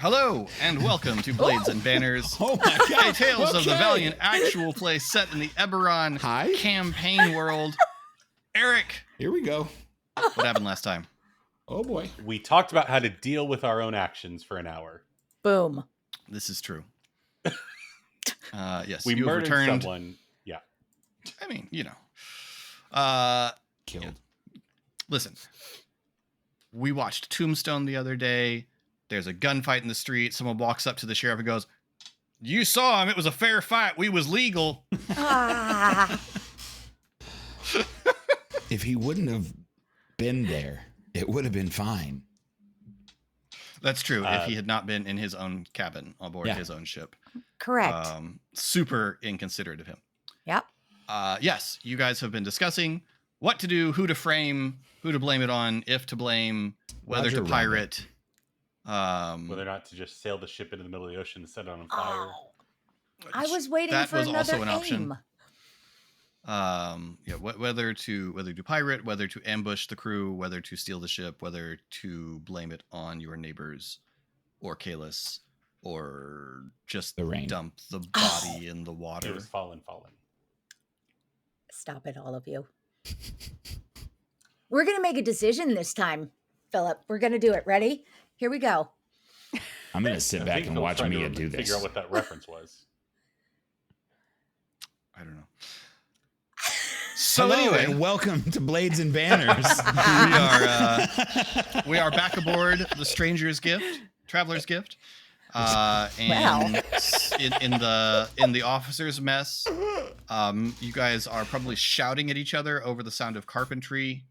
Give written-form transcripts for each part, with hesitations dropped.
Hello, and welcome to Blades and Banners. Oh my God. Tales of the Valiant actual play set in the Eberron campaign world. Eric. Here we go. What happened last time? Oh boy. We talked about how to deal with our own actions for an hour. Boom. This is true. Yes, we you have murdered returned. someone. Yeah. I mean, Killed. Yeah. Listen, we watched Tombstone the other day. There's a gunfight in the street. Someone walks up to the sheriff and goes, "You saw him. It was a fair fight. We was legal." If he wouldn't have been there, it would have been fine. That's true. If he had not been in his own cabin on board his own ship. Correct. Super inconsiderate of him. Yep. Yes, you guys have been discussing what to do, who to frame, who to blame it on, if to blame, whether Roger to pirate. Whether or not to just sail the ship into the middle of the ocean and set it on fire. Oh, I was waiting that for was another also an option. aim. Whether to pirate, whether to ambush the crew, whether to steal the ship, whether to blame it on your neighbors or Kalis, or just The rain. dump the body in the water. It was fallen. Stop it, all of you. We're going to make a decision this time, Philip. We're going to do it. Ready? Here we go. I'm going to sit I back think and Phil's watch trying to Mia do this. Figure out what that reference was. I don't know. So anyway, and welcome to Blades and Banners. we are back aboard the Stranger's Gift, Traveler's Gift, and in the officers' mess, you guys are probably shouting at each other over the sound of carpentry.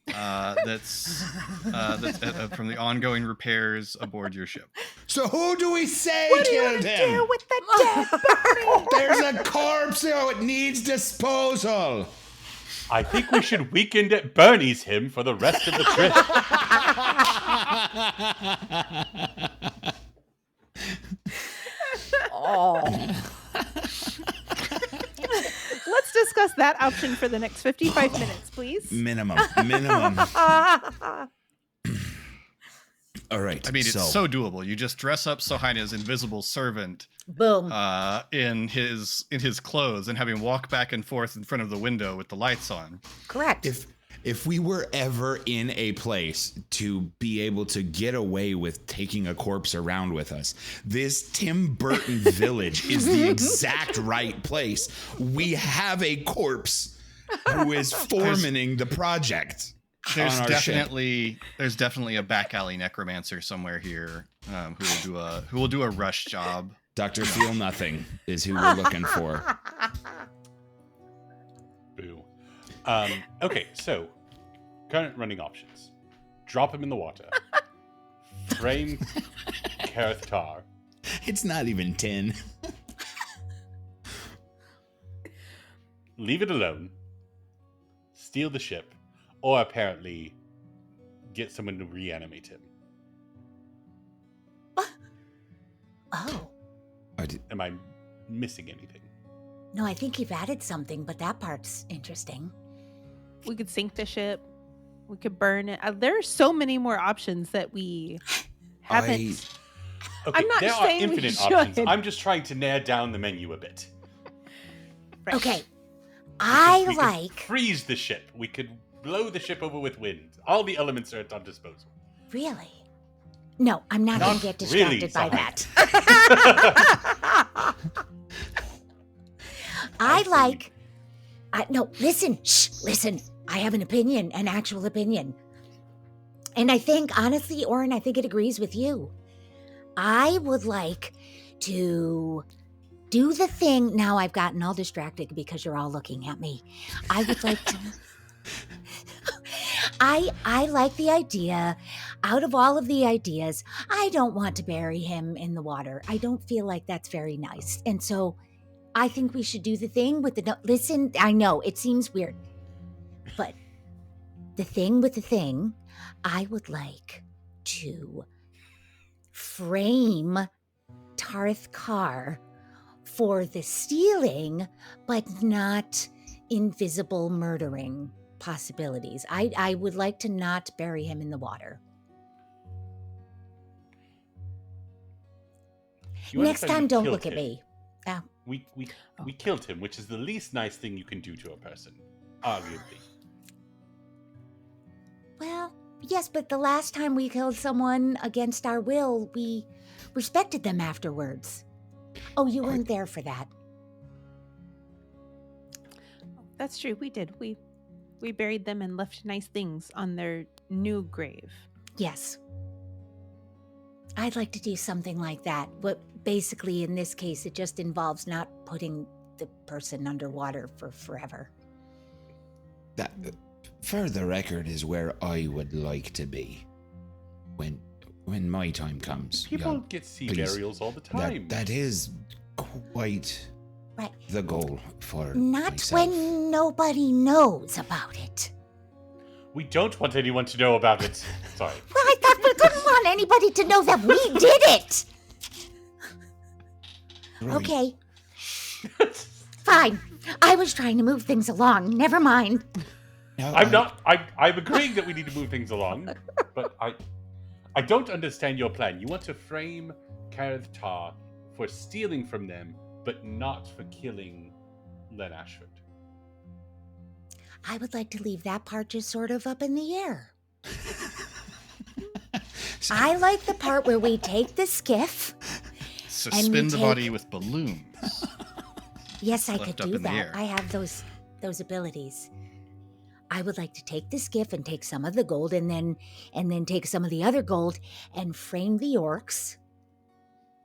That's from the ongoing repairs aboard your ship. So who do we say What do you killed want to him? do with the dead body? There's a corpse, so it needs disposal. I think we should weekend at Bernie's him for the rest of the trip. Oh. Let's discuss that option for the next 55 minutes, please. Minimum. All right. I mean, it's so doable. You just dress up Sohaina's invisible servant, Boom. in his clothes, and have him walk back and forth in front of the window with the lights on. Correct. If we were ever in a place to be able to get away with taking a corpse around with us, this Tim Burton village is the exact right place. We have a corpse who is foremanning the project. There's definitely a back alley necromancer somewhere here who will do a rush job. Dr. Feel Nothing is who we're looking for. Boo. Okay, so current running options: drop him in the water, frame Kareth Tar, It's not even 10. leave it alone, steal the ship, or apparently get someone to reanimate him. Oh. Am I missing anything? No, I think you've added something, but that part's interesting. We could sink the ship. We could burn it. There are so many more options that we haven't. Okay, I'm not there are saying we infinite should. options. I'm just trying to narrow down the menu a bit. Right. Okay. We could freeze the ship. We could blow the ship over with wind. All the elements are at our disposal. Really? No, I'm not going to get distracted really, by Sohaina. that. Listen. I have an opinion, an actual opinion. And I think, honestly, Oren, I think it agrees with you. I would like to do the thing. Now I've gotten all distracted because you're all looking at me. I would like to... I like the idea. Out of all of the ideas, I don't want to bury him in the water. I don't feel like that's very nice. And so I think we should do the thing with the... Listen, I know, it seems weird. But the thing with the thing, I would like to frame Tarth Carr for the stealing, but not invisible murdering possibilities. I would like to not bury him in the water. You Next understand time, we don't killed look at him. me. Oh, We killed him, which is the least nice thing you can do to a person, arguably. well, yes, but the last time we killed someone against our will, we respected them afterwards. Oh, you weren't there for that. That's true. We did. We buried them and left nice things on their new grave. Yes. I'd like to do something like that. But basically, in this case, it just involves not putting the person underwater for forever. That, for the record, is where I would like to be when my time comes. People Yeah, get sea please. burials all the time. That is quite Right. the goal for Not myself. when nobody knows about it. We don't want anyone to know about it. Sorry. Well, I thought we couldn't want anybody to know that we did it. Right. Okay, fine. I was trying to move things along. Never mind. No, I'm agreeing that we need to move things along, but I don't understand your plan. You want to frame Kareth Tar for stealing from them, but not for killing Len Ashford. I would like to leave that part just sort of up in the air. I like the part where we take the skiff. Suspend the body with balloons. Yes, I Left could up do in the that. air. I have those abilities. I would like to take the skiff and take some of the gold and then take some of the other gold and frame the orcs.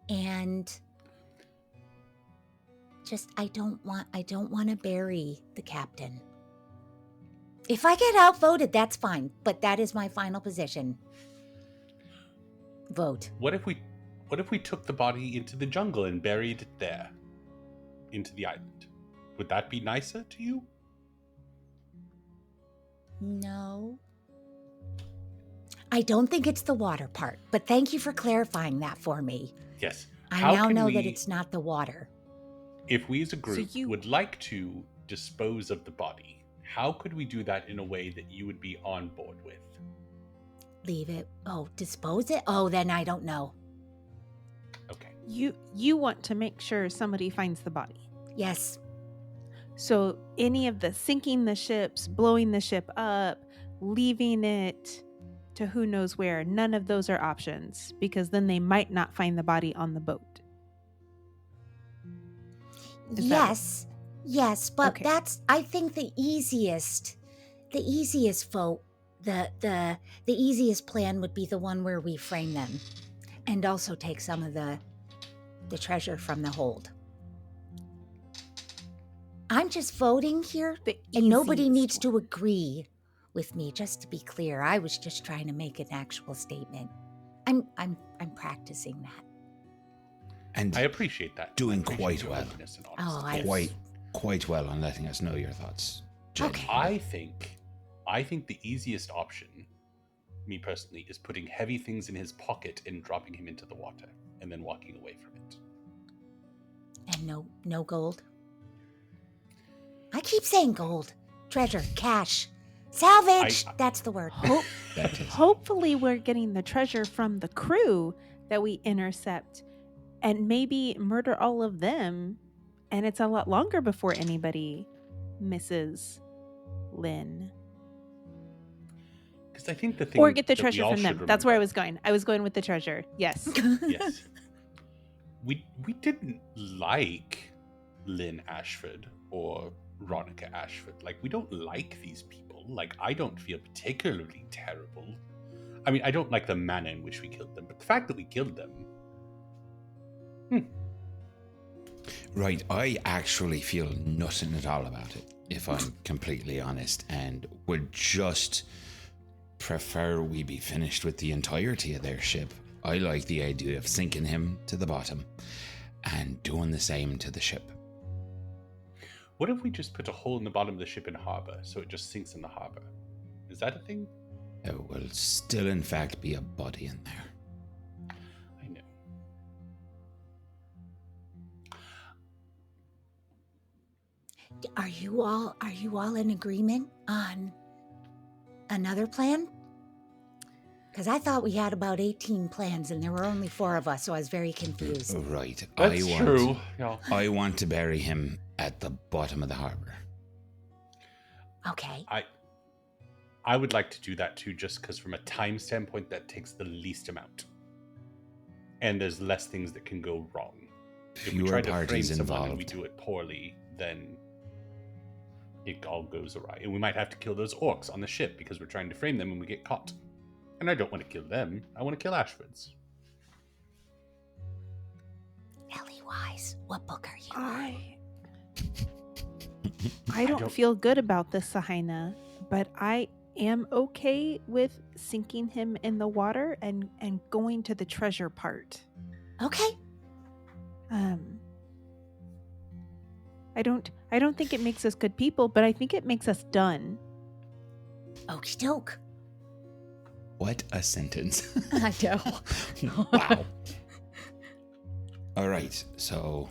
And just I don't want to bury the captain. If I get outvoted, that's fine, but that is my final position. Vote. What if we took the body into the jungle and buried it there, into the island? Would that be nicer to you? No. I don't think it's the water part, but thank you for clarifying that for me. Yes. I How now can know that we- it's not the water. If we as a group you- would like to dispose of the body, how could we do that in a way that you would be on board with? Leave it. Oh, dispose it? Oh, then I don't know. Okay. You want to make sure somebody finds the body. Yes. So any of the sinking the ships, blowing the ship up, leaving it to who knows where, none of those are options because then they might not find the body on the boat. Is that- Yes, but Okay. that's I think the easiest vote. The easiest plan would be the one where we frame them and also take some of the treasure from the hold. I'm just voting here, The and nobody easiest needs one. to agree with me. Just to be clear, I was just trying to make an actual statement. I'm practicing that. And I appreciate that. Doing I appreciate quite your well. openness and Oh, honesty. quite well on letting us know your thoughts. Jen. Okay. I think the easiest option, me personally, is putting heavy things in his pocket and dropping him into the water and then walking away from it. And no gold. I keep saying gold, treasure, cash, salvage. That's the word. That is- Hopefully we're getting the treasure from the crew that we intercept and maybe murder all of them, and it's a lot longer before anybody misses Lynn. Because I think the thing Or get the that we treasure all from them. should That's where I remember- was going. I was going with the treasure. Yes. Yes. We didn't like Lynn Ashford or Ronica Ashford. Like, we don't like these people. Like, I don't feel particularly terrible. I mean, I don't like the manner in which we killed them, but the fact that we killed them. Right, I actually feel nothing at all about it, if I'm completely honest, and would just prefer we be finished with the entirety of their ship. I like the idea of sinking him to the bottom and doing the same to the ship. What if we just put a hole in the bottom of the ship in harbor so it just sinks in the harbor? Is that a thing? There will still, in fact, be a body in there. I know. Are you all in agreement on another plan? Because I thought we had about 18 plans and there were only 4 of us, so I was very confused. Right. That's true. Yeah. I want to bury him at the bottom of the harbor. Okay. I would like to do that too, just because from a time standpoint, that takes the least amount. And there's less things that can go wrong. If we try to frame someone and we do it poorly, then it all goes awry. And we might have to kill those orcs on the ship because we're trying to frame them and we get caught. And I don't want to kill them. I want to kill Ashford's. Ellie Wise, what book are you on? I don't feel good about this, Sahina, but I am okay with sinking him in the water and going to the treasure part. Okay. I don't think it makes us good people, but I think it makes us done. Okie doke. What a sentence. I know. Wow. All right, so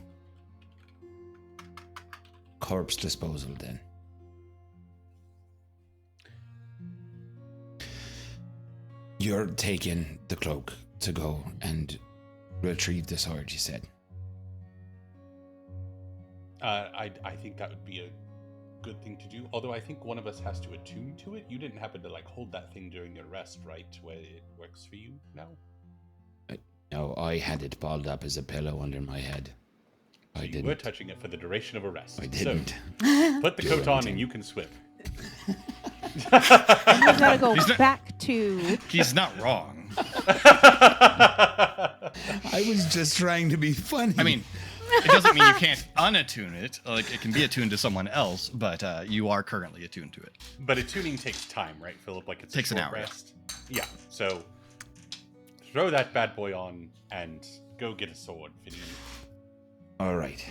corpse disposal then. You're taking the cloak to go and retrieve the sword, you said. I think that would be a good thing to do. Although I think one of us has to attune to it. You didn't happen to hold that thing during your rest, right? Where it works for you now? No, I had it balled up as a pillow under my head. So you were touching it for the duration of a rest. I didn't. So, put the coat on and you can swim. And you gotta go back to... He's not wrong. I was just trying to be funny. I mean, it doesn't mean you can't unattune it. Like, it can be attuned to someone else, but you are currently attuned to it. But attuning takes time, right, Philip? Like, it's takes a short an hour. rest. Yeah. So throw that bad boy on and go get a sword, Vinny. All right.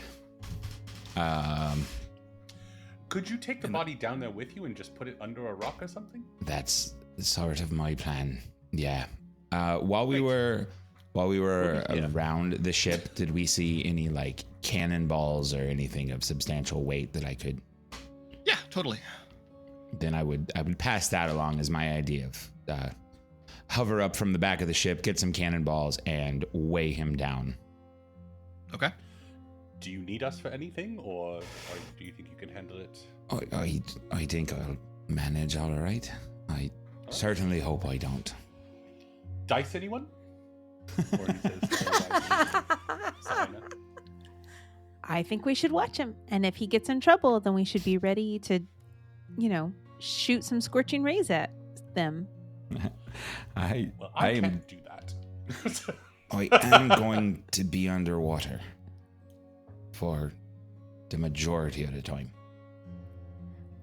Could you take the body down there with you and just put it under a rock or something? That's sort of my plan. Yeah. While we were around the ship, did we see any cannonballs or anything of substantial weight that I could? Yeah, totally. Then I would pass that along as my idea of hover up from the back of the ship, get some cannonballs, and weigh him down. Okay. Do you need us for anything, or do you think you can handle it? I think I'll manage all right. I certainly hope I don't. Dice anyone? Or he says, I think we should watch him. And if he gets in trouble, then we should be ready to, shoot some scorching rays at them. I can't do that. I am going to be underwater for the majority of the time.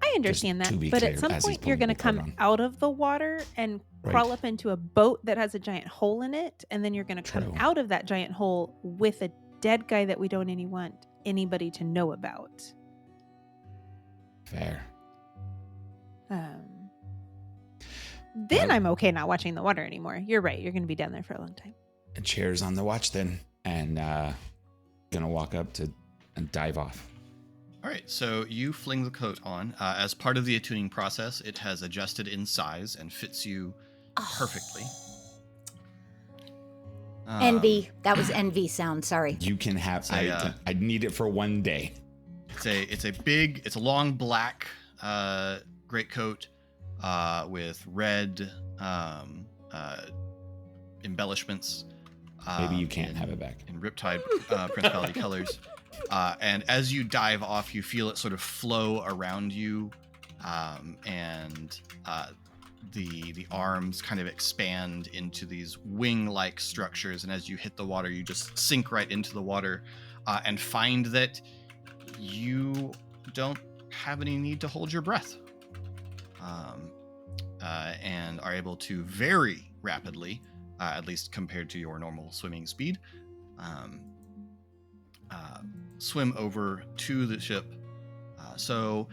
I understand Just to that, be but clear, at some as he's point you're pulling going to the coat come on. out of the water and crawl up into a boat that has a giant hole in it, and then you're going to come True. out of that giant hole with a dead guy that we don't want anybody to know about. Fair. Then I'm okay not watching the water anymore. You're right. You're going to be down there for a long time. Cheers on the watch then, and gonna walk up to and dive off. All right, so you fling the coat on. As part of the attuning process, it has adjusted in size and fits you perfectly. Envy. That was envy sound. Sorry. You can have. I need it for one day. It's a long black greatcoat with red embellishments. Maybe you can't have it back. In Riptide Principality colors. And as you dive off, you feel it sort of flow around you, and the arms kind of expand into these wing-like structures. And as you hit the water, you just sink right into the water and find that you don't have any need to hold your breath, and are able to very rapidly, at least compared to your normal swimming speed, swim over to the ship. So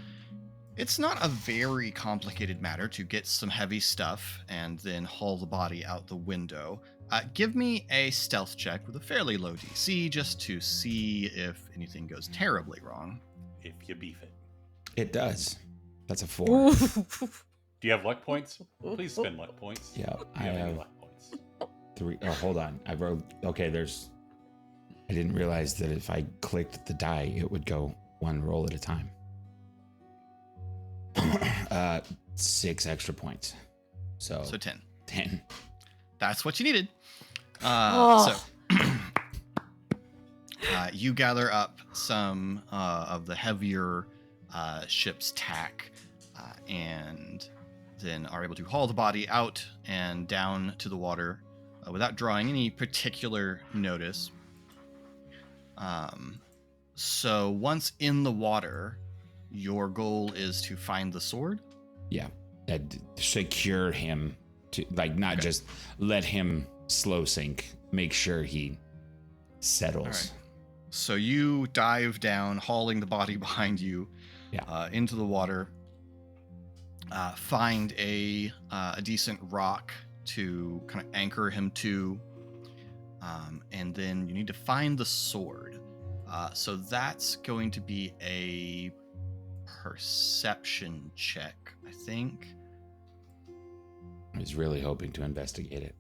it's not a very complicated matter to get some heavy stuff and then haul the body out the window. Give me a stealth check with a fairly low DC just to see if anything goes terribly wrong. If you beef it. It does. That's a 4. Do you have luck points? Please spend luck points. Yeah, Do I you have any have luck points? 3. Oh, hold on. I wrote. Okay, there's. I didn't realize that if I clicked the die, it would go one roll at a time. 6 extra points. So 10. 10. That's what you needed. Oh. So you gather up some of the heavier ship's tack and then are able to haul the body out and down to the water without drawing any particular notice. So once in the water, your goal is to find the sword? Yeah. Secure him to not Okay. just let him slow sink. Make sure he settles. All right. So you dive down, hauling the body behind you into the water. Find a decent rock to kind of anchor him to. And then you need to find the sword. So that's going to be a perception check, I think. I was really hoping to investigate it.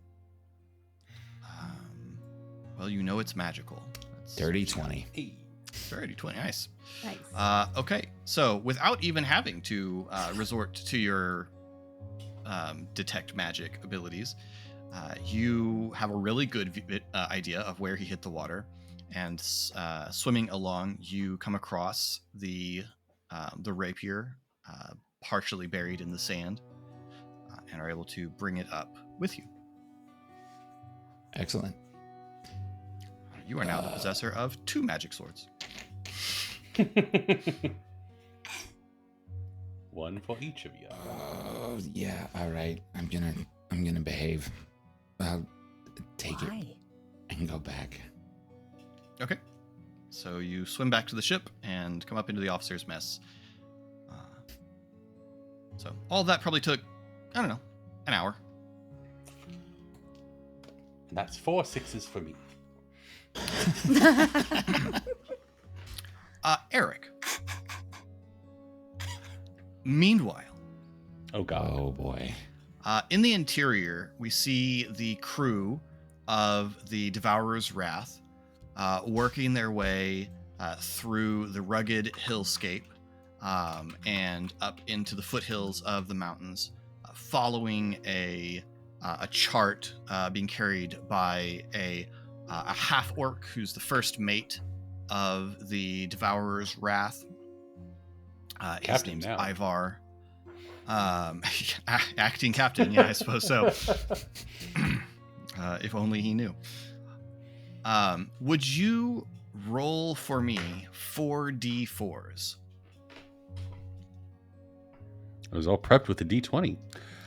Well, you know it's magical. That's Dirty 20. Hey. Dirty 20, nice. Nice. Okay, so without even having to resort to your detect magic abilities, you have a really good idea of where he hit the water, and swimming along, you come across the rapier partially buried in the sand, and are able to bring it up with you. Excellent. You are now the possessor of 2 magic swords. One for each of you. Oh yeah, all right. I'm gonna behave. I'll take Why? it and go back. Okay. So you swim back to the ship and come up into the officer's mess. So all that probably took, I don't know, an hour. And that's 4 6s for me. Eric. Meanwhile, Oh god. Oh boy. in the interior, we see the crew of the Devourer's Wrath working their way through the rugged hillscape and up into the foothills of the mountains, following a chart being carried by a half-orc who's the first mate of the Devourer's Wrath. His Captain name's now. Ivar. Acting captain, yeah, I suppose so. If only he knew. Would you roll for me 4d4s I was all prepped with a d20.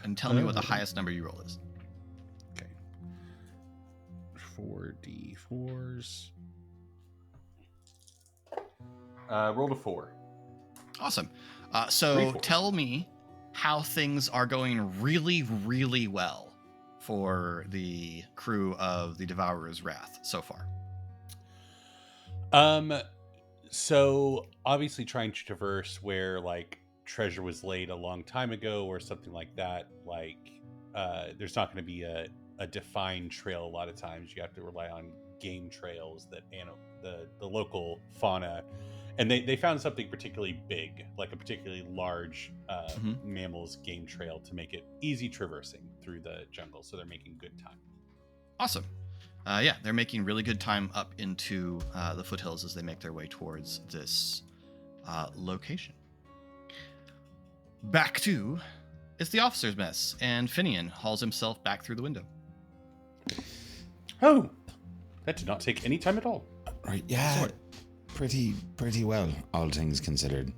and tell me what the highest number you roll is? Okay. 4d4s. Rolled a 4. Awesome. 3 So 4s. tell me how things are going really, really well for the crew of the Devourer's Wrath so far. So obviously trying to traverse where like treasure was laid a long time ago or something like that, like there's not going to be a defined trail. A lot of times you have to rely on game trails that the local fauna, and they found something particularly big, like a particularly large mammal's game trail to make it easy traversing through the jungle. So they're making good time. Awesome. Yeah, they're making really good time up into the foothills as they make their way towards this location. Back to, it's the officer's mess, and Finian hauls himself back through the window. Oh, that did not take any time at all. Right. Yeah. Sword. Pretty well, all things considered.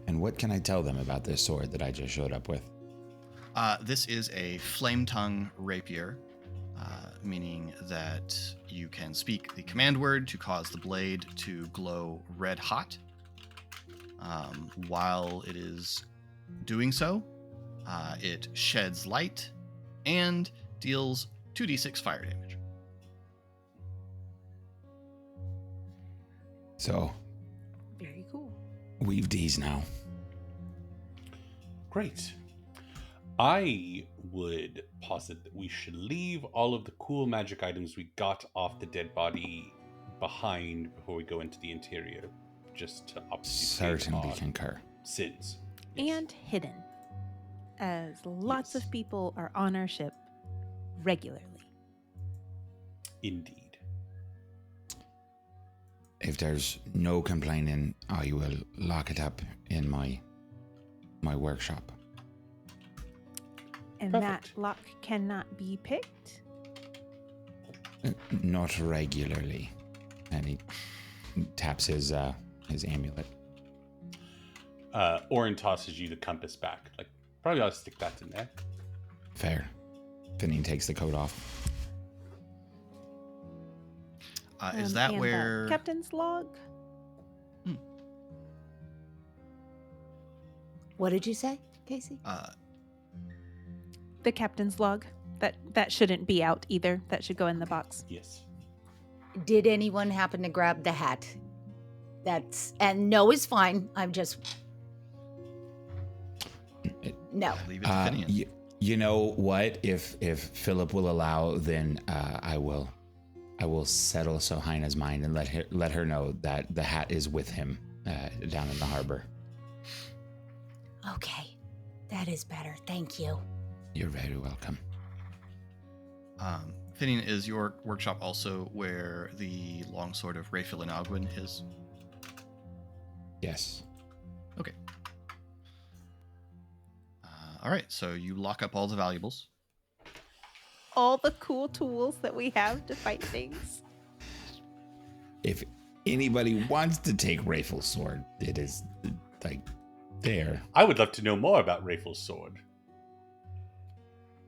And what can I tell them about this sword that I just showed up with? This is a flame tongue rapier, meaning that you can speak the command word to cause the blade to glow red hot. While it is doing so, it sheds light and deals 2d6 fire damage. So, Very cool. weave these now. Great. I would posit that we should leave all of the cool magic items we got off the dead body behind before we go into the interior, just to obfuscate Certainly our concur. sins. Yes. And hidden, as lots Yes. of people are on our ship regularly. Indeed. If there's no complaining, I will lock it up in my workshop. And Perfect. that lock cannot be picked. Not regularly. And he taps his amulet. Orin tosses you the compass back. Like, probably ought to stick that in there. Fair. Finian takes the coat off. Is that And the where... captain's log? What did you say, Casey? The captain's log. That shouldn't be out either. That should go in the box. Yes. Did anyone happen to grab the hat? And no is fine. I'm just no. Leave it to Finian. You know what? If Philip will allow, then I will settle Sohaina's mind and let her know that the hat is with him down in the harbor. Okay, that is better. Thank you. You're very welcome. Finian, is your workshop also where the longsword of Raphael and Alguin is? Yes. Okay. All right, so you lock up all the valuables. All the cool tools that we have to fight things. If anybody wants to take Raphael's sword, it is like there. I would love to know more about Raphael's sword.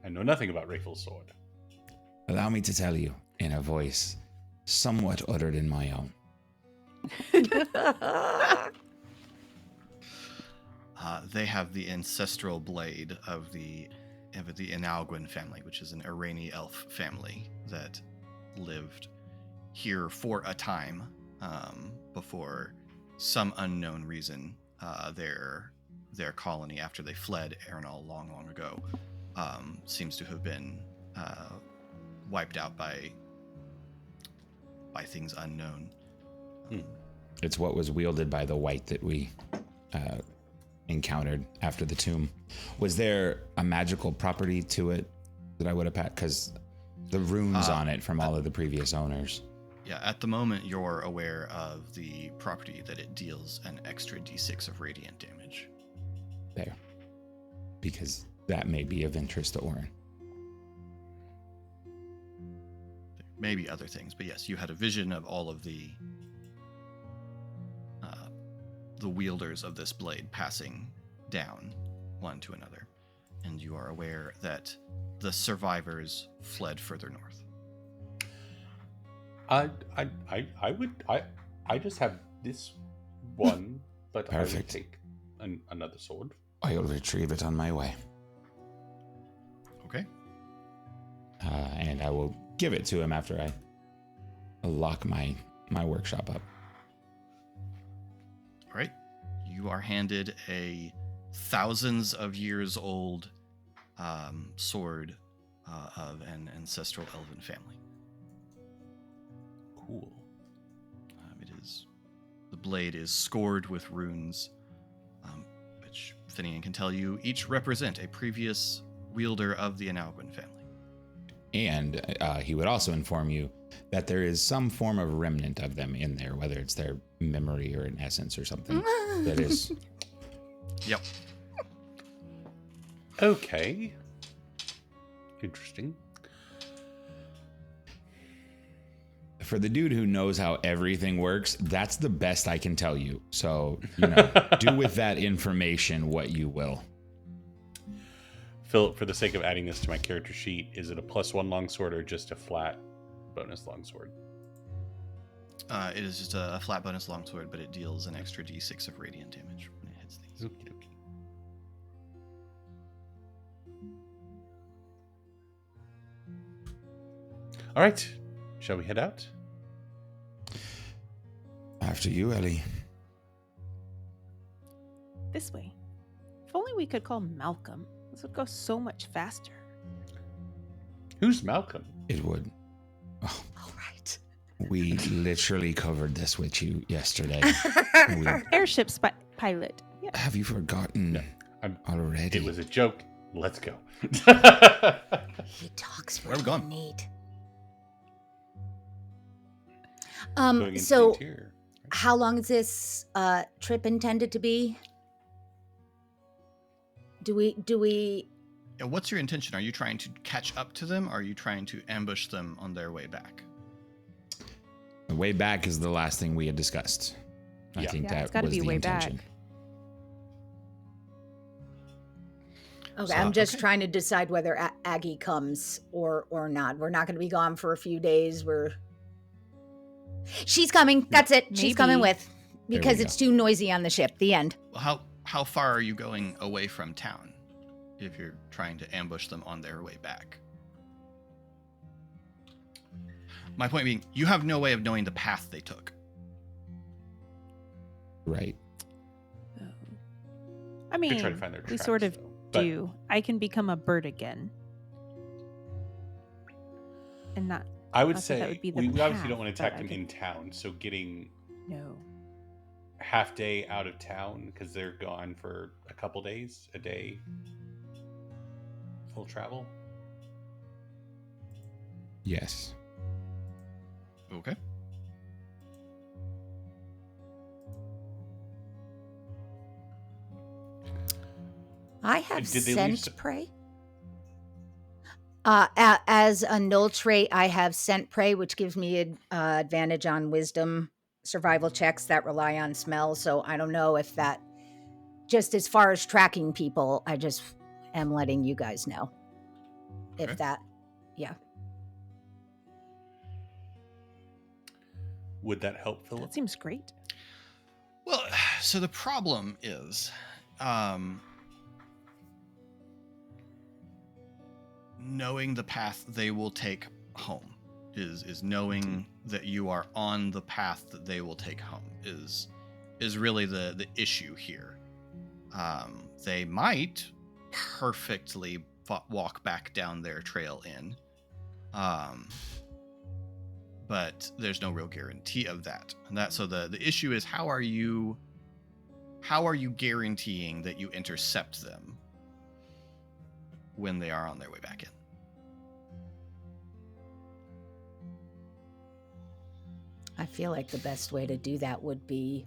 I know nothing about Raphael's sword. Allow me to tell you in a voice somewhat other than my own. They have the ancestral blade of the Inalguin family, which is an Irani elf family that lived here for a time before some unknown reason their colony, after they fled Arenal long ago, seems to have been wiped out by things unknown. It's what was wielded by the white that we encountered after the tomb. Was there a magical property to it that I would have packed? Because the runes on it from all of the previous owners. Yeah, at the moment you're aware of the property that it deals an extra d6 of radiant damage. There. Because that may be of interest to Orin. Maybe other things, but yes, you had a vision of all of the wielders of this blade passing down one to another, and you are aware that the survivors fled further north. I just have this one, but Perfect. I would take another sword. I'll retrieve it on my way. Okay. And I will give it to him after I lock my workshop up. All right. You are handed a thousands of years old sword of an ancestral elven family. Cool. The blade is scored with runes, which Finian can tell you each represent a previous wielder of the Inalguin family. And he would also inform you that there is some form of remnant of them in there, whether it's their memory or an essence or something that is. Yep. Okay. Interesting. For the dude who knows how everything works, that's the best I can tell you. So, do with that information what you will. Philip, for the sake of adding this to my character sheet, is it a +1 longsword or just a flat bonus longsword? It is just a flat bonus longsword, but it deals an extra d6 of radiant damage when it hits these. Okie dokie. All right. Shall we head out? After you, Ellie. This way. If only we could call Malcolm. This would go so much faster. Who's Malcolm? It would. Oh, All right. we literally covered this with you yesterday. Airship pilot. Yeah. Have you forgotten already? It was a joke. Let's go. He talks Where are we really going? neat. Going into the So interior. how long is this trip intended to be? Do we Yeah, what's your intention? Are you trying to catch up to them? Or are you trying to ambush them on their way back? The way back is the last thing we had discussed. I Yeah. think Yeah, it's that gotta was be the way back. intention. Okay, So, I'm just okay. trying to decide whether Aggie comes or not. We're not going to be gone for a few days. She's coming. That's it. She's coming Maybe. with because we it's too noisy on the ship. The end. Well, how far are you going away from town if you're trying to ambush them on their way back? My point being, you have no way of knowing the path they took. Right. I mean, try to find their we tracks, sort of though. But do. I can become a bird again. And not, I would not that that say would be the we obviously path, don't want to but attack I them could- in town. So getting no. half day out of town because they're gone for a couple days, a day, full travel. Yes. Okay. I have Did they leave scent prey. As a null trait, I have scent prey, which gives me an advantage on wisdom survival checks that rely on smell. So I don't know if that, just as far as tracking people, I just am letting you guys know. Okay. If that, yeah. Would that help, Philip? That seems great. Well, so the problem is, knowing the path they will take home is knowing that you are on the path that they will take home is really the issue here. They might perfectly walk back down their trail in, but there's no real guarantee of that. And so the issue is how are you guaranteeing that you intercept them when they are on their way back in? I feel like the best way to do that would be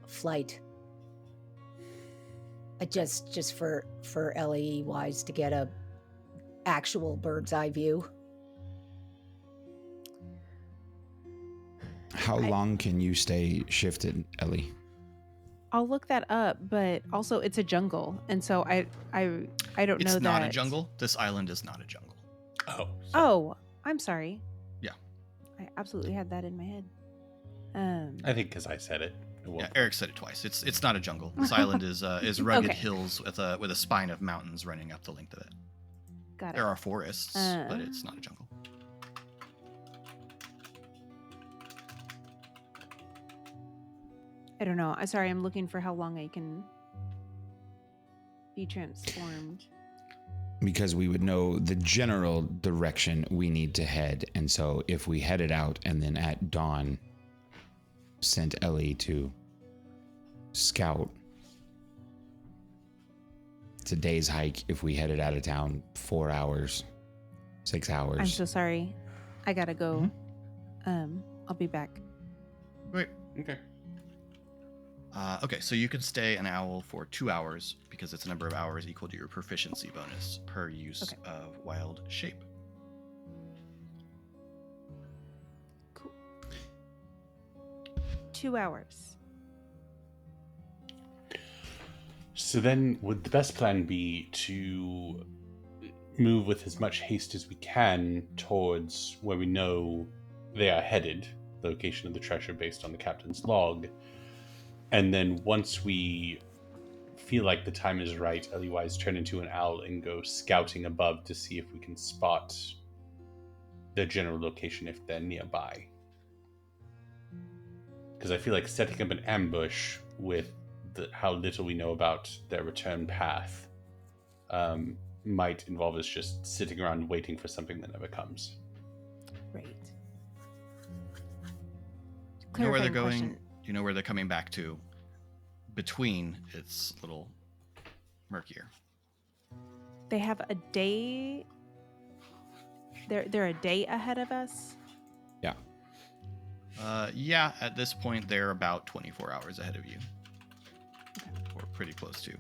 flight. Just for LAE wise to get a actual bird's eye view. How long can you stay shifted, Ellie? I'll look that up, but also it's a jungle, and so I don't know that. It's not a jungle. This island is not a jungle. Oh. sorry. Oh, I'm sorry. Yeah. I absolutely had that in my head. I think because I said it. Yeah, Eric said it twice. It's not a jungle. This island is rugged Okay. hills with a spine of mountains running up the length of it. Got it. There are forests, but it's not a jungle. I don't know. I'm sorry. I'm looking for how long I can be transformed. Because we would know the general direction we need to head. And so if we headed out and then at dawn sent Ellie to scout, it's a day's hike. If we headed out of town 4 hours, 6 hours. I'm so sorry. I gotta go. I'll be back. Wait. Okay. Okay, so you can stay an owl for 2 hours because it's a number of hours equal to your proficiency bonus per use Okay. of wild shape. Cool. 2 hours. So then, would the best plan be to move with as much haste as we can towards where we know they are headed, the location of the treasure based on the captain's log, and then once we feel like the time is right, otherwise turn into an owl and go scouting above to see if we can spot their general location if they're nearby? Because I feel like setting up an ambush with how little we know about their return path might involve us just sitting around waiting for something that never comes. Right. You know where they're Clarifying going. question. You know where they're coming back to. Between, it's a little murkier. They have a day. They're a day ahead of us. Yeah. Yeah, at this point, they're about 24 hours ahead of you. Or pretty close to.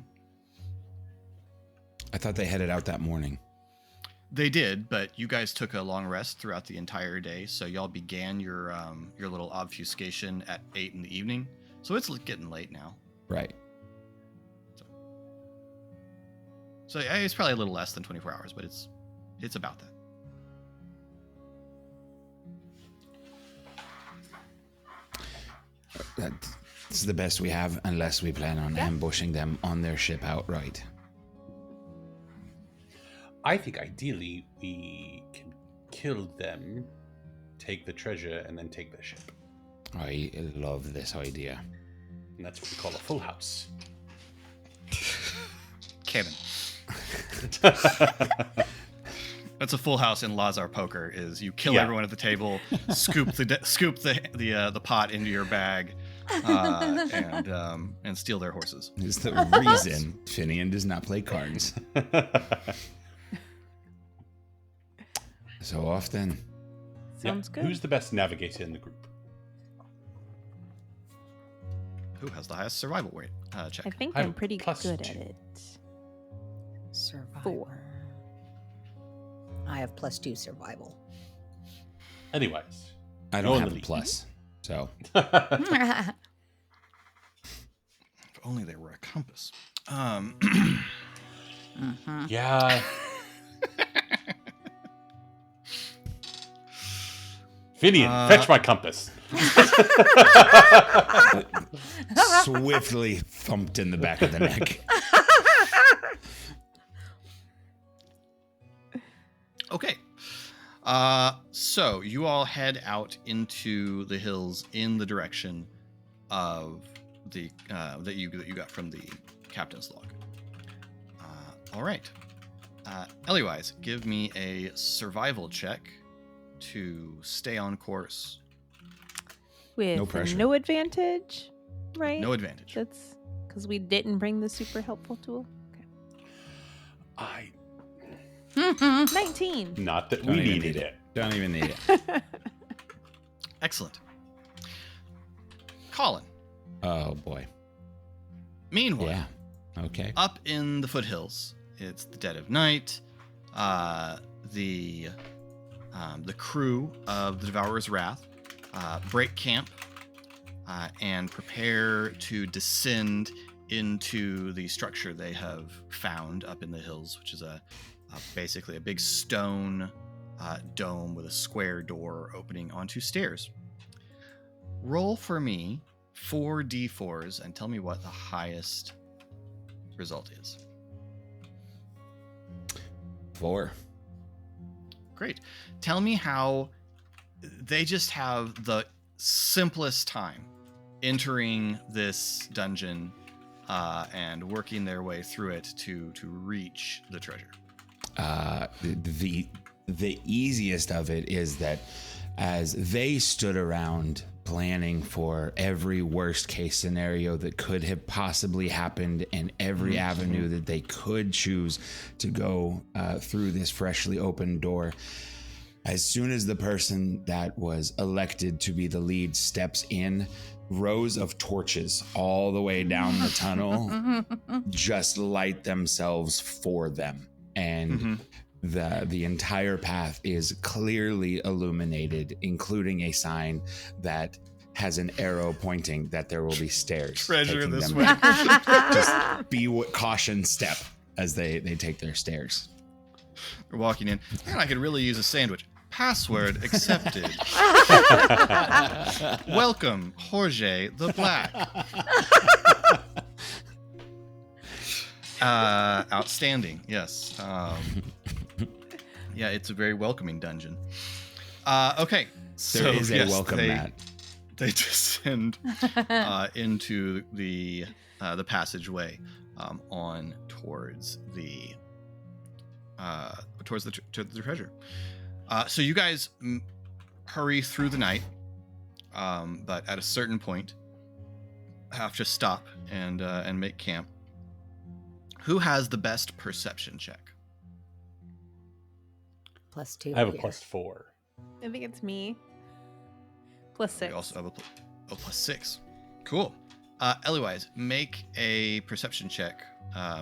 I thought they headed out that morning. They did, but you guys took a long rest throughout the entire day, so y'all began your little obfuscation at 8 in the evening. So it's getting late now. Right. So yeah, it's probably a little less than 24 hours, but it's about that. That's the best we have, unless we plan on ambushing them on their ship outright. I think ideally we can kill them, take the treasure, and then take their ship. I love this idea. And that's what we call a full house. Kevin. That's a full house in Lazar poker. Is you kill everyone at the table, scoop the pot into your bag, and steal their horses. It's the reason Finian does not play cards so often. Sounds good. Who's the best navigator in the group? Who has the highest survival rate? Check. I think I have I'm pretty good +2. at it. Survival. 4. I have +2 survival. Anyways. I don't have a plus, so. If only there were a compass. Yeah. Finian, fetch my compass. Swiftly thumped in the back of the neck. Okay. So you all head out into the hills in the direction of the that you got from the captain's log. All right. Eliwise, give me a survival check to stay on course. With No pressure. no advantage, right? No advantage. That's because we didn't bring the super helpful tool. I 19. Not that Don't we even needed need it. Don't even need it. Excellent. Colin. Oh boy. Meanwhile, Yeah. Okay. up in the foothills, it's the dead of night. The crew of the Devourer's Wrath break camp and prepare to descend into the structure they have found up in the hills, which is basically a big stone dome with a square door opening onto stairs. Roll for me 4 d4s and tell me what the highest result is. 4. Great. Tell me how they just have the simplest time entering this dungeon and working their way through it to reach the treasure. The easiest of it is that as they stood around planning for every worst case scenario that could have possibly happened and every avenue that they could choose to go through this freshly opened door, as soon as the person that was elected to be the lead steps in, rows of torches all the way down the tunnel just light themselves for them. And the entire path is clearly illuminated, including a sign that has an arrow pointing that there will be stairs. Treasure taking this them way. down. Just be caution step as they take their stairs. They're walking in. Man, I could really use a sandwich. Password accepted. Welcome, Jorge the Black. Outstanding. Yes. Yeah, it's a very welcoming dungeon. Okay. So There is a yes, welcome mat. They descend into the passageway on towards the towards to the treasure. So you guys hurry through the night, but at a certain point, have to stop and make camp. Who has the best perception check? +2. I have a here. +4. I think it's me. +6. We also have a +6. Cool. Eliwise, make a perception check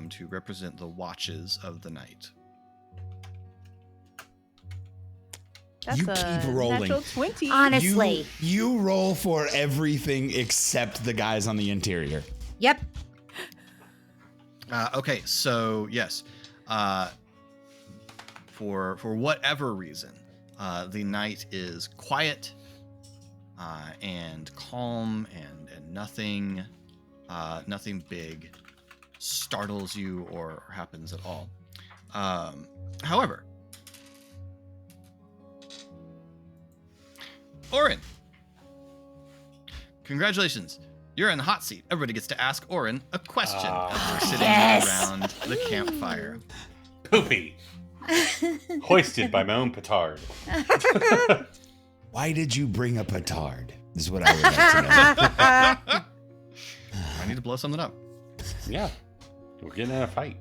to represent the watches of the night. That's You a keep rolling. natural 20. Honestly. You roll for everything except the guys on the interior. Yep. Okay, so yes, for whatever reason, the night is quiet and calm, and nothing big startles you or happens at all. However, Orin, congratulations. You're in the hot seat. Everybody gets to ask Orin a question as we're sitting around the campfire. Poopy. Hoisted by my own petard. Why did you bring a petard? Is what I would like to know. I need to blow something up. Yeah. We're getting in a fight.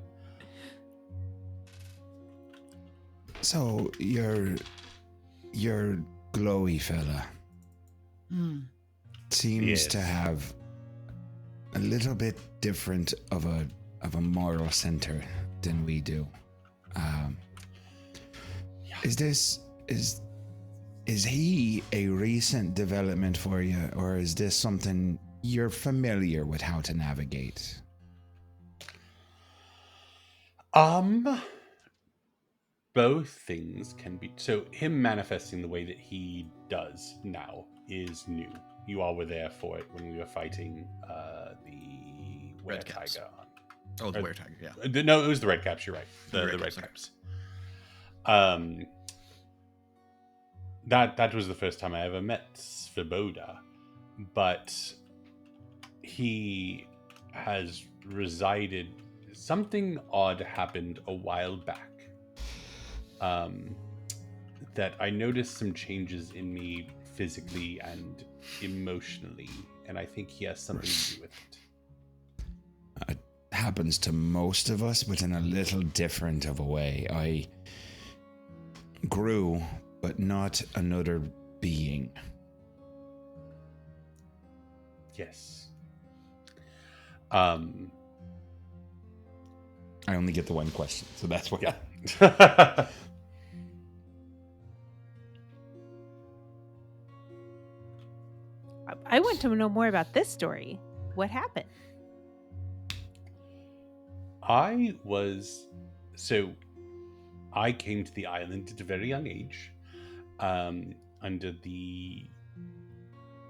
So you're glowy fella. Seems Yes. to have a little bit different of a moral center than we do. Is he a recent development for you, or is this something you're familiar with how to navigate? Both things can be. So him manifesting the way that he does now is new. You all were there for it when we were fighting the Red caps. Tiger. Oh, the Or- Were-Tiger, yeah. No, it was the red caps. You're right. The The red red caps, caps. That was the first time I ever met Svoboda, but he has resided. Something odd happened a while back. That I noticed some changes in me physically and emotionally, and I think he has something to do with it. It happens to most of us, but in a little different of a way. I grew, but not another being. Yes. I only get the one question, so that's why. Yeah. I want to know more about this story. What happened? I came to the island at a very young age, under the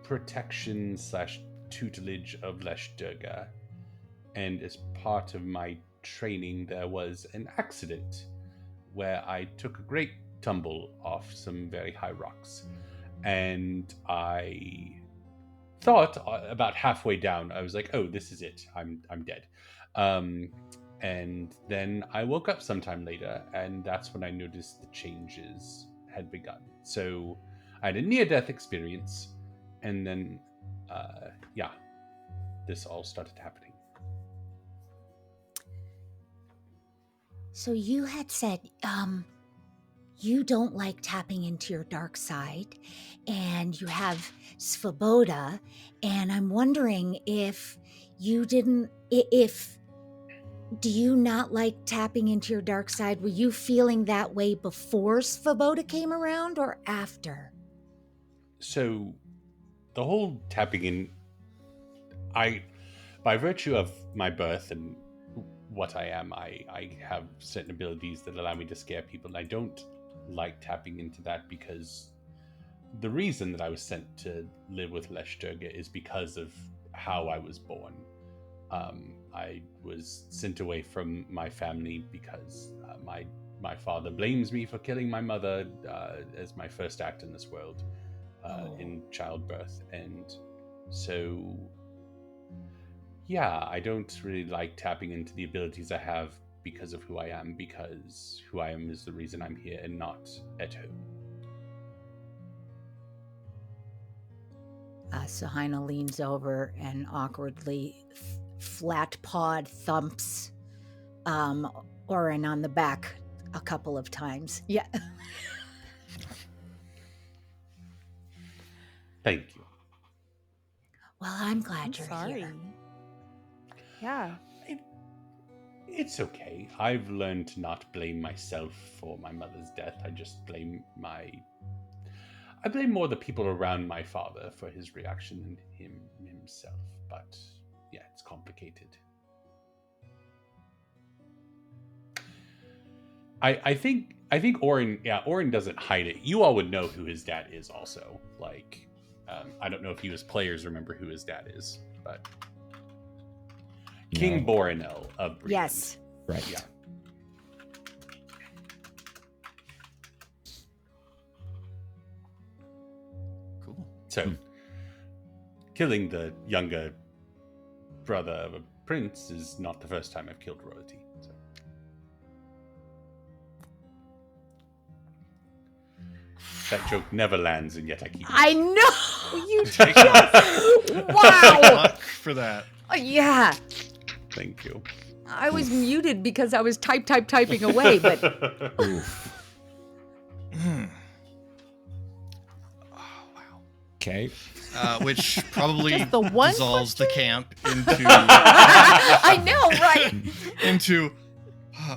protection / tutelage of Lesh Durga, and as part of my training, there was an accident where I took a great tumble off some very high rocks, and I thought about halfway down, I was like, "Oh, this is it. I'm dead." And then I woke up sometime later, and that's when I noticed the changes had begun. So I had a near-death experience, and then, this all started happening. So you had said, you don't like tapping into your dark side, and you have Svoboda, and I'm wondering if do you not like tapping into your dark side? Were you feeling that way before Svoboda came around or after? So the whole tapping in, by virtue of my birth and what I am, I have certain abilities that allow me to scare people, and I don't like tapping into that because the reason that I was sent to live with Lesh Durga is because of how I was born. I was sent away from my family because my father blames me for killing my mother as my first act in this world in childbirth, and so I don't really like tapping into the abilities I have because of who I am, because who I am is the reason I'm here and not at home. Sahina leans over and awkwardly flat-pawed thumps Orin on the back a couple of times. Yeah. Thank you. Well, I'm glad I'm you're sorry. here. Yeah. It's okay. I've learned to not blame myself for my mother's death. I just blame more the people around my father for his reaction than himself. But yeah, it's complicated. I think Orin doesn't hide it. You all would know who his dad is also. Like, I don't know if you as players remember who his dad is, but King Borinel of Breland. Yes. Right. Yeah. Cool. So, killing the younger brother of a prince is not the first time I've killed royalty. So. That joke never lands, and yet I keep. I know you. Take Wow. luck for that. Yeah. Thank you. I was muted because I was typing away, but Oof. Oh, wow. Okay. Which probably Just the one dissolves the camp into I know, right? into.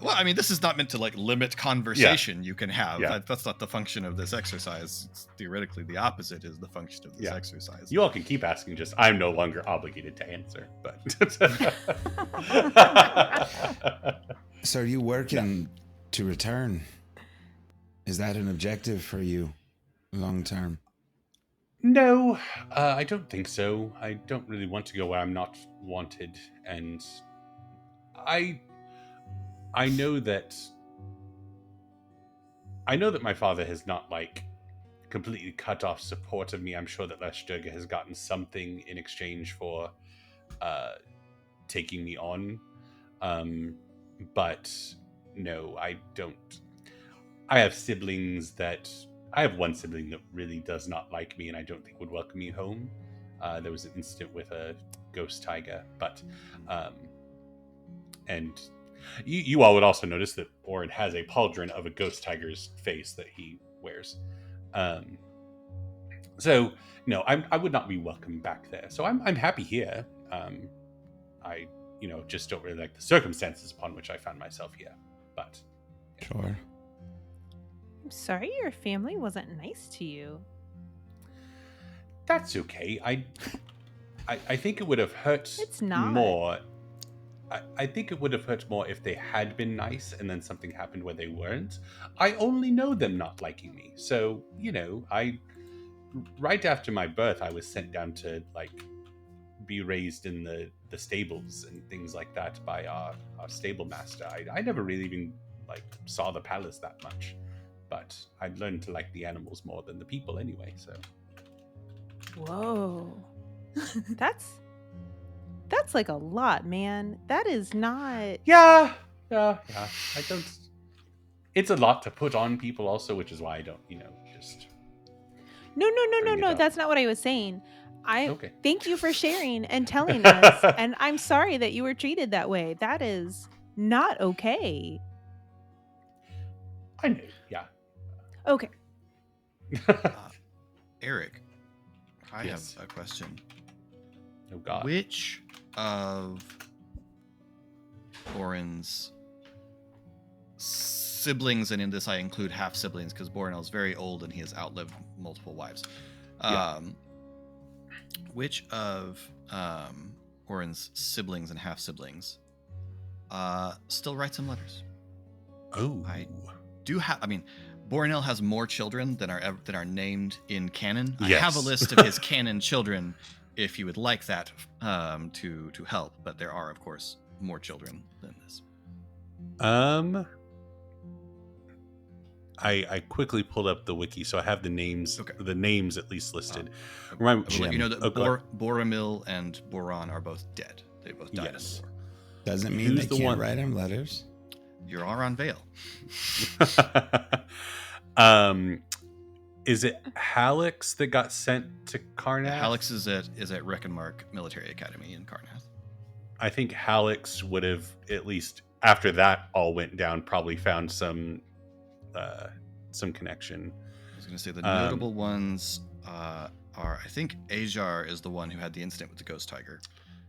Well, I mean, this is not meant to like limit conversation you can have. Yeah. That's not the function of this exercise. It's theoretically, the opposite is the function of this Yeah. exercise. You all can keep asking, just I'm no longer obligated to answer. But So are you working to return? Is that an objective for you long term? No, I don't think so. I don't really want to go where I'm not wanted, and I know that my father has not like completely cut off support of me. I'm sure that Lesturga has gotten something in exchange for taking me on. But no, I don't. I have one sibling that really does not like me and I don't think would welcome me home. There was an incident with a ghost tiger, but and you all would also notice that Orin has a pauldron of a ghost tiger's face that he wears. So no, I would not be welcome back there. So I'm happy here. I just don't really like the circumstances upon which I found myself here. But Sure. I'm sorry your family wasn't nice to you. that's okay. I think it would have hurt It's not. more. I think it would have hurt more if they had been nice and then something happened where they weren't. I only know them not liking me. So, right after my birth, I was sent down to be raised in the stables and things like that by our stable master. I never really even saw the palace that much, but I'd learned to like the animals more than the people anyway. So Whoa. That's like a lot, man. That is not. yeah. I don't. It's a lot to put on people, also, which is why I don't, just. No. Bring it up. That's not what I was saying. Okay. Thank you for sharing and telling us. And I'm sorry that you were treated that way. That is not okay. I knew. Yeah. Okay. Eric, I Yes. have a question. Oh God. Which of Orin's siblings, and in this I include half siblings because Borinel's very old and he has outlived multiple wives. Yeah. Which of Orin's siblings and half siblings still writes him letters? Oh. I do have. I mean, Borinel has more children than are named in canon. Yes. I have a list of his canon children, if you would like that to help. But there are, of course, more children than this. I quickly pulled up the wiki, so I have the names. Okay. The names at least listed. I Remember, will let you know that go ahead. Boromil and Boran are both dead. They both died Yes. in the war. Doesn't mean Who's they the can't one- write him letters. You are on Vale. Is it Hallex that got sent to Karnath? Hallex is at Reckenmark Military Academy in Karnath. I think Hallex would have, at least after that all went down, probably found some connection. I was going to say the notable ones are, I think Ajar is the one who had the incident with the ghost tiger.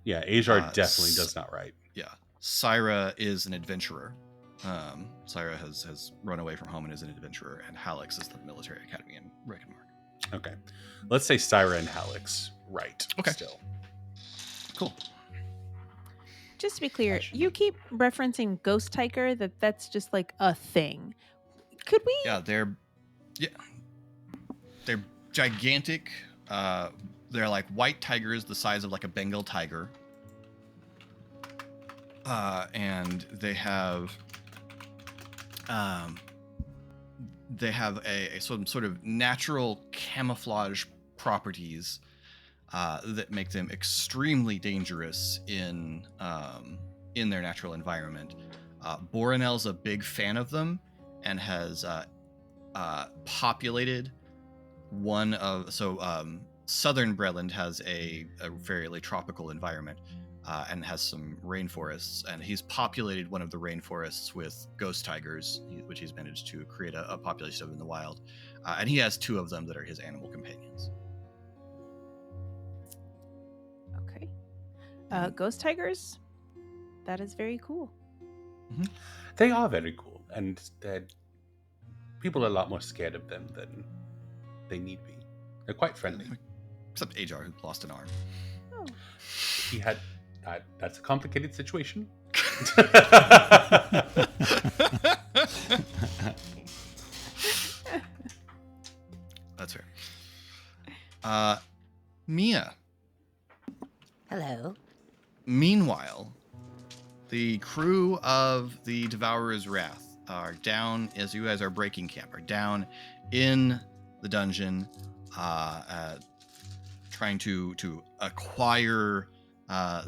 Yeah, Ajar definitely does not right. Yeah. Syra is an adventurer. Syra has run away from home and is an adventurer, and Hallex is the military academy in Reckenmark. Okay. Let's say Syra and Hallex right. Okay. Still. Cool. Just to be clear, you keep referencing Ghost Tiger, that's just like a thing. Could we? Yeah, they're gigantic. They're like white tigers the size of like a Bengal tiger. And they have a sort of natural camouflage properties that make them extremely dangerous in their natural environment. Boronel's a big fan of them and has populated one of Southern Breland has a fairly tropical environment. And has some rainforests, and he's populated one of the rainforests with ghost tigers, which he's managed to create a population of in the wild. And he has 2 of them that are his animal companions. Okay. Ghost tigers? That is very cool. Mm-hmm. They are very cool, and people are a lot more scared of them than they need be. They're quite friendly. Except Ajar, who lost an arm. Oh. He had... that's a complicated situation. That's fair. Mia. Hello. Meanwhile, the crew of the Devourer's Wrath are down, as you guys are breaking camp, are down in the dungeon, trying to acquire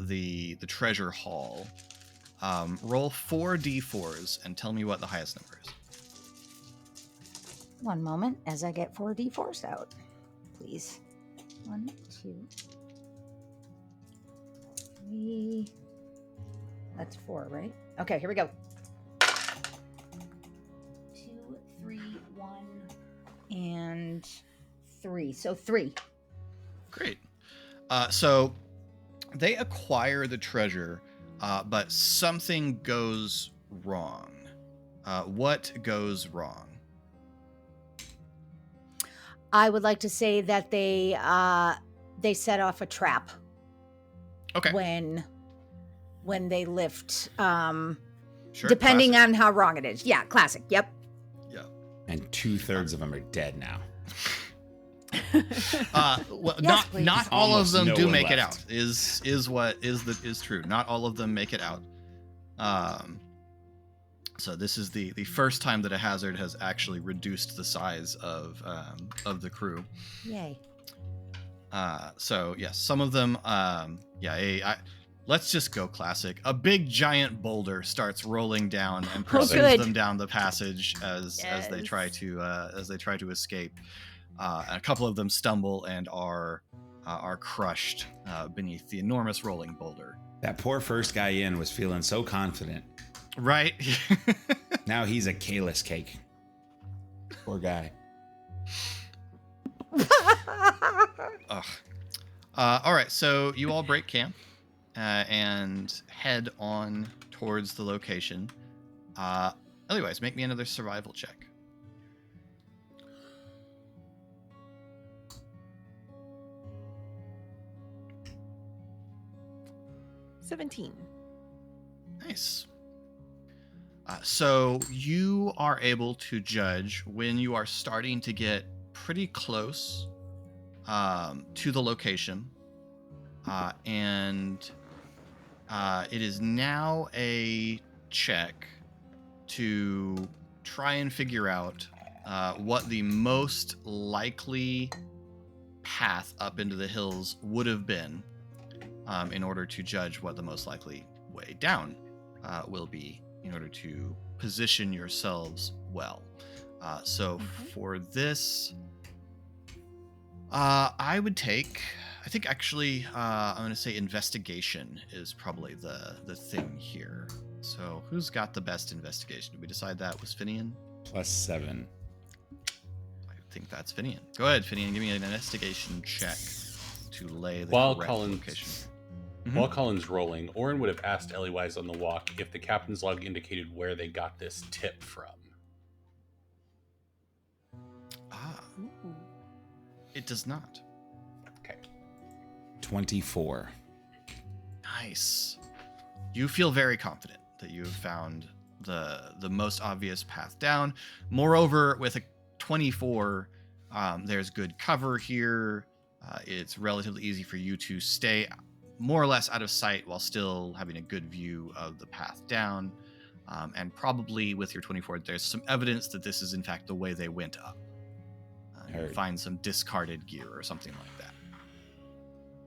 the treasure haul. Roll 4 d4s and tell me what the highest number is. One moment as I get 4 d4s out, please. 1, 2, 3. That's 4, right? Okay, here we go. 2, 3, 1, and 3. So 3. Great. So they acquire the treasure, but something goes wrong. What goes wrong? I would like to say that they set off a trap. Okay. When they lift, Sure. depending Classic. on how wrong it is. Yeah, classic. Yep. Yeah. And 2/3 of them are dead now. Well, Yes, please. not all of Almost them no do one make it left. out. Is true. Not all of them make it out. So this is the first time that a hazard has actually reduced the size of the crew. Yay. So yes, some of them. Let's just go classic. A big giant boulder starts rolling down and pursues good. them down the passage as they Yes. try to escape. And a couple of them stumble and are crushed beneath the enormous rolling boulder. That poor first guy in was feeling so confident. Right. Now he's a Kalis cake. Poor guy. Ugh. All right, so you all break camp and head on towards the location. Otherwise, make me another survival check. $17. Nice. So you are able to judge when you are starting to get pretty close to the location, and it is now a check to try and figure out what the most likely path up into the hills would have been in order to judge what the most likely way down will be in order to position yourselves well. So for this, I think actually, I'm going to say investigation is probably the thing here. So who's got the best investigation? Did we decide that was Finian? +7. I think that's Finian. Go ahead, Finian. Give me an investigation check to lay the While correct Colin's- location. While Colin's rolling, Orin would have asked Ellywise on the walk if the captain's log indicated where they got this tip from. It does not. Okay. 24. Nice. You feel very confident that you have found the most obvious path down. Moreover, with a 24, there's good cover here. It's relatively easy for you to stay more or less out of sight while still having a good view of the path down. And probably with your 24, there's some evidence that this is in fact the way they went up. You find some discarded gear or something like that.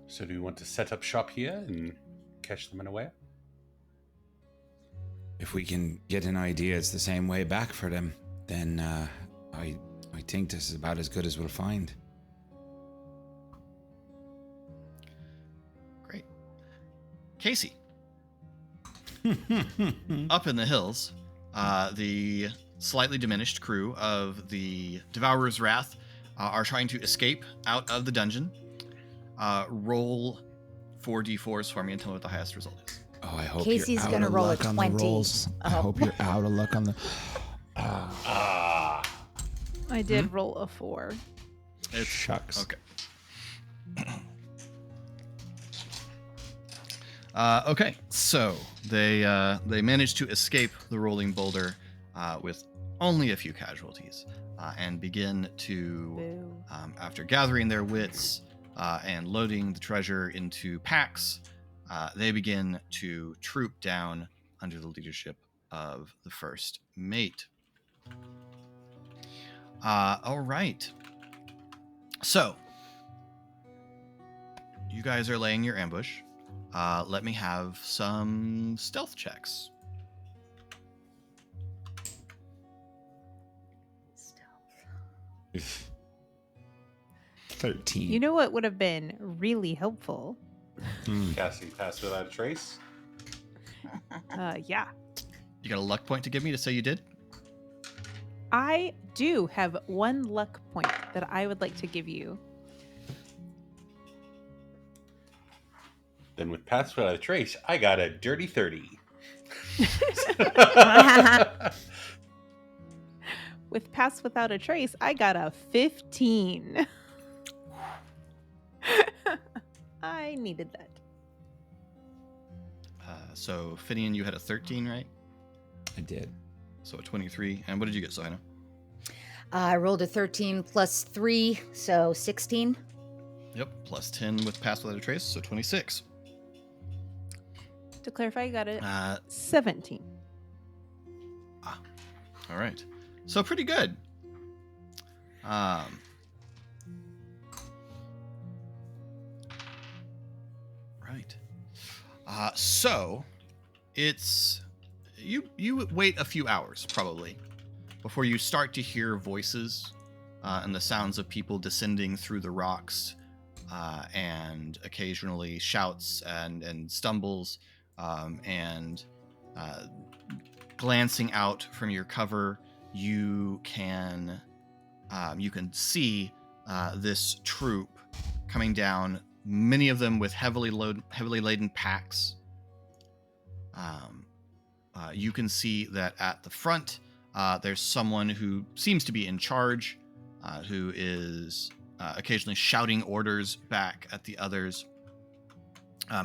So do we want to set up shop here and catch them in a way? If we can get an idea it's the same way back for them, then I think this is about as good as we'll find. Great. Casey. Up in the hills, the slightly diminished crew of the Devourer's Wrath are trying to escape out of the dungeon. Roll 4d4s for me and tell me what the highest result is. Oh, I hope Casey's you're out gonna of roll a luck on the 20. rolls. I Oh. hope you're out of luck on the... Ah. I did roll a 4. It's Shucks. okay. Okay, so they managed to escape the rolling boulder with only a few casualties and begin to, Boo. after gathering their wits and loading the treasure into packs, they begin to troop down under the leadership of the first mate. All right. So, you guys are laying your ambush. Let me have some stealth checks. Stealth. 13. You know what would have been really helpful? Casting pass without a trace. Yeah. You got a luck point to give me to say you did? I do have one luck point that I would like to give you. Then with pass without a trace, I got a dirty 30. With pass without a trace, I got a 15. I needed that. So, Finian, you had a 13, right? I did. So a 23. And what did you get, Sohina? I rolled a 13 plus 3, so 16. Yep, plus 10 with pass without a trace, so 26. To clarify, I got a 17. 17. All right. So pretty good. Right. So it's you wait a few hours probably before you start to hear voices and the sounds of people descending through the rocks and occasionally shouts and stumbles and glancing out from your cover, you can see this troop coming down. Many of them with heavily laden packs. You can see that at the front, there's someone who seems to be in charge, who is occasionally shouting orders back at the others.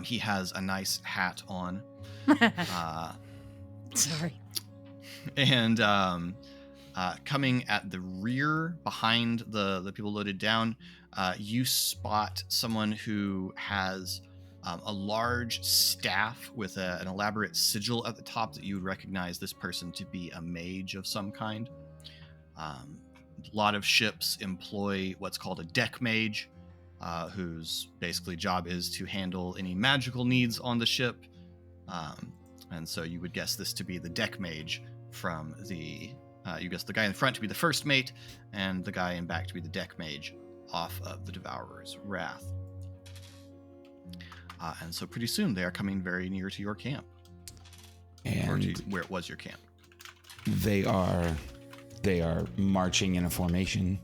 He has a nice hat on. Sorry. And coming at the rear, behind the people loaded down, you spot someone who has a large staff with an elaborate sigil at the top that you would recognize this person to be a mage of some kind. A lot of ships employ what's called a deck mage, whose basically job is to handle any magical needs on the ship. And so you would guess this to be the deck mage from the you guess the guy in front to be the first mate, and the guy in back to be the deck mage off of the Devourer's Wrath. And so pretty soon they are coming very near to your camp, or to And where it was your camp. they are marching in a formation.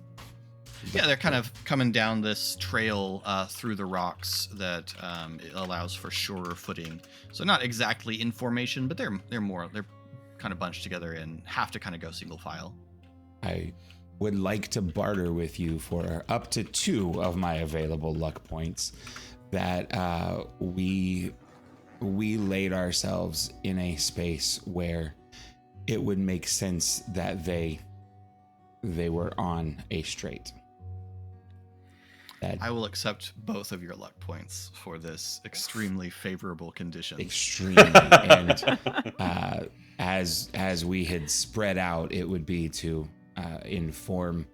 Yeah, they're kind of coming down this trail through the rocks that it allows for surer footing. So not exactly in formation, but they're kind of bunched together and have to kind of go single file. I would like to barter with you for up to 2 of my available luck points that we laid ourselves in a space where it would make sense that they were on a straight. I will accept both of your luck points for this extremely favorable condition. Extremely. And as we had spread out, it would be to inform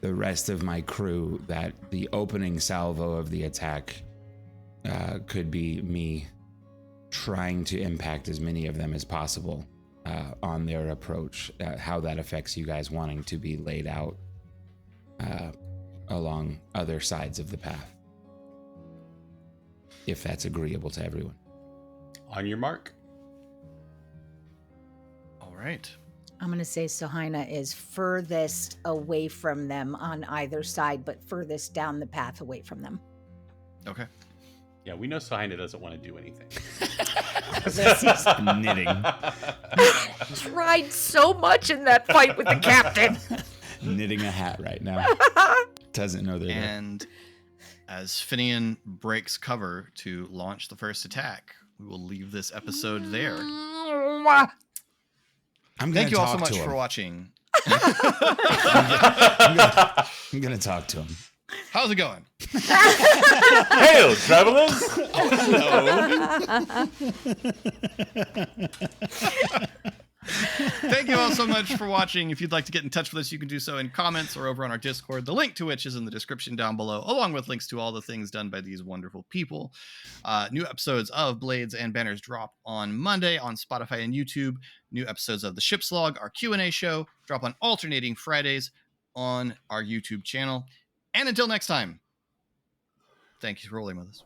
the rest of my crew that the opening salvo of the attack could be me trying to impact as many of them as possible on their approach, how that affects you guys wanting to be laid out along other sides of the path, if that's agreeable to everyone. On your mark. All right. I'm going to say Sohina is furthest away from them on either side, but furthest down the path away from them. Okay. Yeah, we know Sahina doesn't want to do anything. Knitting. Tried so much in that fight with the captain. Knitting a hat right now. Doesn't know they're there. And as Finian breaks cover to launch the first attack, we will leave this episode there. I'm Thank you all so talk much to him. for watching. I'm gonna talk to him. How's it going? Hail, travelers! Thank you all so much for watching. If you'd like to get in touch with us, you can do so in comments or over on our Discord, the link to which is in the description down below, along with links to all the things done by these wonderful people. New episodes of Blades and Banners drop on Monday on Spotify and YouTube. New episodes of the Ship's Log, our Q&A show, drop on alternating Fridays on our YouTube channel. And until next time, thank you for rolling with us.